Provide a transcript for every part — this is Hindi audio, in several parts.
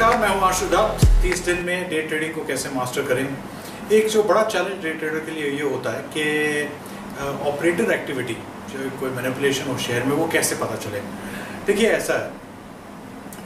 नमस्कार, मैं हूं आशुदात। 30 दिन में डे ट्रेडिंग को कैसे मास्टर करें। एक जो बड़ा चैलेंज डे ट्रेडर के लिए ये होता है कि ऑपरेटर एक्टिविटी जो कोई मैनिपुलेशन हो शेयर में वो कैसे पता चले। देखिए ऐसा है,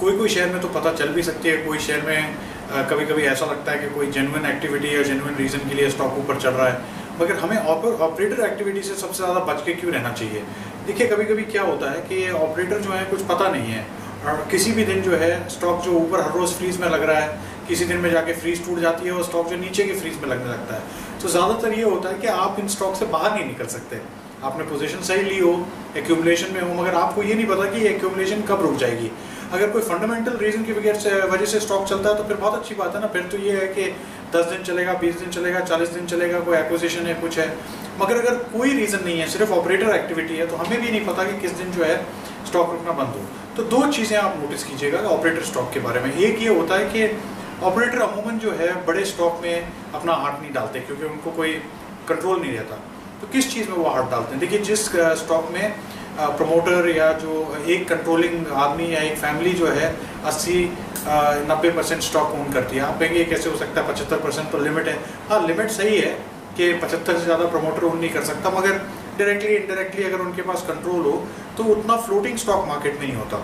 कोई शेयर में तो पता चल भी सकती है, कोई शेयर में कभी कभी ऐसा लगता है कि कोई जेन्युइन एक्टिविटी या जेन्युइन रीज़न के लिए स्टॉक ऊपर चल रहा है, मगर हमें ऑपरेटर एक्टिविटी से सबसे ज़्यादा बच के क्यों रहना चाहिए। देखिए कभी कभी क्या होता है कि ऑपरेटर जो है कुछ पता नहीं है और किसी भी दिन जो है स्टॉक जो ऊपर हर रोज़ फ्रीज में लग रहा है, किसी दिन में जाके फ्रीज टूट जाती है और स्टॉक जो नीचे की फ्रीज में लगने लगता है। तो ज़्यादातर ये होता है कि आप इन स्टॉक से बाहर नहीं निकल सकते। आपने पोजीशन सही ली हो, एक्यूमुलेशन में हो, मगर आपको ये नहीं पता कि ये एक्यूमुलेशन कब रुक जाएगी। अगर कोई फंडामेंटल रीज़न की वजह से स्टॉक चलता है तो फिर बहुत अच्छी बात है ना। फिर तो ये है कि 10 दिन चलेगा, 20 दिन चलेगा, 40 दिन चलेगा, कोई एक्विजिशन है, कुछ है। मगर अगर कोई रीज़न नहीं है, सिर्फ ऑपरेटर एक्टिविटी है, तो हमें भी नहीं पता कि किस दिन जो है स्टॉक रुकना बंद हो। तो दो चीज़ें आप नोटिस कीजिएगा ऑपरेटर स्टॉक के बारे में। एक ये होता है कि ऑपरेटर अमूमन जो है बड़े स्टॉक में अपना हाथ नहीं डालते क्योंकि उनको कोई कंट्रोल नहीं रहता। तो किस चीज़ में वो हाथ डालते हैं? देखिए, जिस स्टॉक में प्रमोटर या जो एक कंट्रोलिंग आदमी या एक फैमिली जो है 80-90% स्टॉक ओन करती है। आप कहेंगे ये कैसे हो सकता है, 75% तो लिमिट है। हाँ, लिमिट सही है कि 75 से ज़्यादा प्रमोटर ओन नहीं कर सकता, मगर डायरेक्टली इनडायरेक्टली अगर उनके पास कंट्रोल हो तो उतना फ्लोटिंग स्टॉक मार्केट में नहीं होता।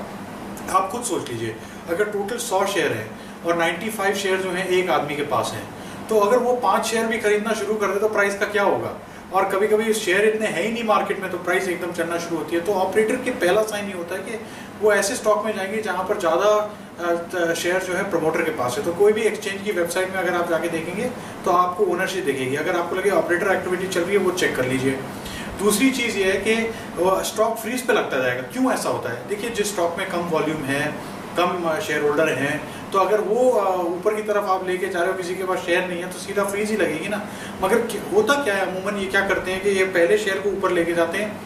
आप खुद सोच लीजिए, अगर टोटल 100 शेयर है और 95 शेयर जो हैं एक आदमी के पास हैं, तो अगर वो 5 शेयर भी खरीदना शुरू कर दे तो प्राइस का क्या होगा। और कभी कभी शेयर इतने हैं ही नहीं मार्केट में तो प्राइस एकदम चढ़ना शुरू होती है। तो ऑपरेटर के पहला साइन ये होता है कि वो ऐसे स्टॉक में जाएंगे जहाँ पर ज़्यादा शेयर जो है प्रमोटर के पास है। तो कोई भी एक्सचेंज की वेबसाइट में अगर आप जाके देखेंगे तो आपको ओनरशिप दिखेगी। अगर आपको लगे ऑपरेटर एक्टिविटी चल रही है वो चेक कर लीजिए। दूसरी चीज़ ये है कि स्टॉक फ्रीज पे लगता जाएगा। क्यों ऐसा होता है? देखिए, जिस स्टॉक में कम वॉल्यूम है, कम शेयर होल्डर हैं, तो अगर वो ऊपर की तरफ आप लेके जा रहे हो, किसी के पास शेयर नहीं है, तो सीधा फ्रीज ही लगेगी ना। मगर होता क्या है, अमूमन ये क्या करते हैं कि ये पहले शेयर को ऊपर लेके जाते हैं,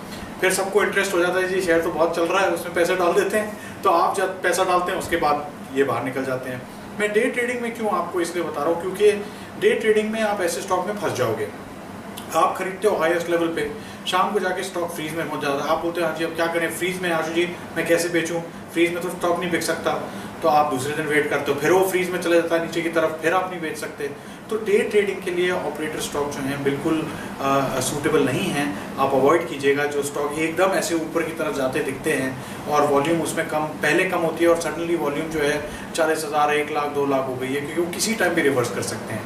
फिर सबको इंटरेस्ट हो जाता है जी शेयर तो बहुत चल रहा है, उसमें पैसा डाल देते हैं। तो आप जब पैसा डालते हैं उसके बाद ये बाहर निकल जाते हैं। मैं डे ट्रेडिंग में क्यों आपको इसलिए बता रहा हूँ, क्योंकि डे ट्रेडिंग में आप ऐसे स्टॉक में फंस जाओगे। आप खरीदते हो हाईएस्ट लेवल पे, शाम को जाके स्टॉक फ्रीज में पहुंच जाता है। आप बोलते हैं हाँ जी अब क्या करें, फ्रीज में आशु जी मैं कैसे बेचूं, फ्रीज में तो स्टॉक नहीं बिक सकता। तो आप दूसरे दिन वेट करते हो, फिर वो फ्रीज में चला जाता है नीचे की तरफ, फिर आप नहीं बेच सकते। तो डे ट्रेडिंग के लिए ऑपरेटर स्टॉक जो हैं बिल्कुल सूटेबल नहीं हैं। आप अवॉइड कीजिएगा जो स्टॉक एकदम ऐसे ऊपर की तरफ जाते दिखते हैं और वॉल्यूम उसमें पहले कम होती है और सडनली वॉल्यूम जो है 40,000, 1 लाख, 2 लाख हो गई है, क्योंकि वो किसी टाइम भी रिवर्स कर सकते हैं।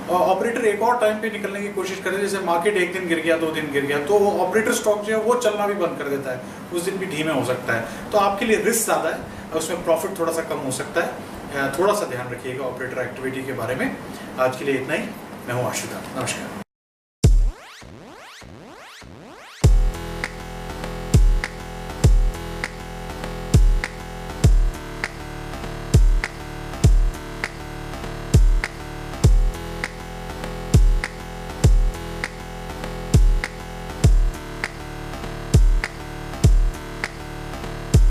और ऑपरेटर एक और टाइम पे निकलने की कोशिश करे, जैसे मार्केट एक दिन गिर गया, 2 दिन गिर गया, तो ऑपरेटर स्टॉक जो है वो चलना भी बंद कर देता है, उस दिन भी धीमे हो सकता है। तो आपके लिए रिस्क ज़्यादा है, उसमें प्रॉफिट थोड़ा सा कम हो सकता है। थोड़ा सा ध्यान रखिएगा ऑपरेटर एक्टिविटी के बारे में। आज के लिए इतना ही। मैं हूँ आशुदात। नमस्कार।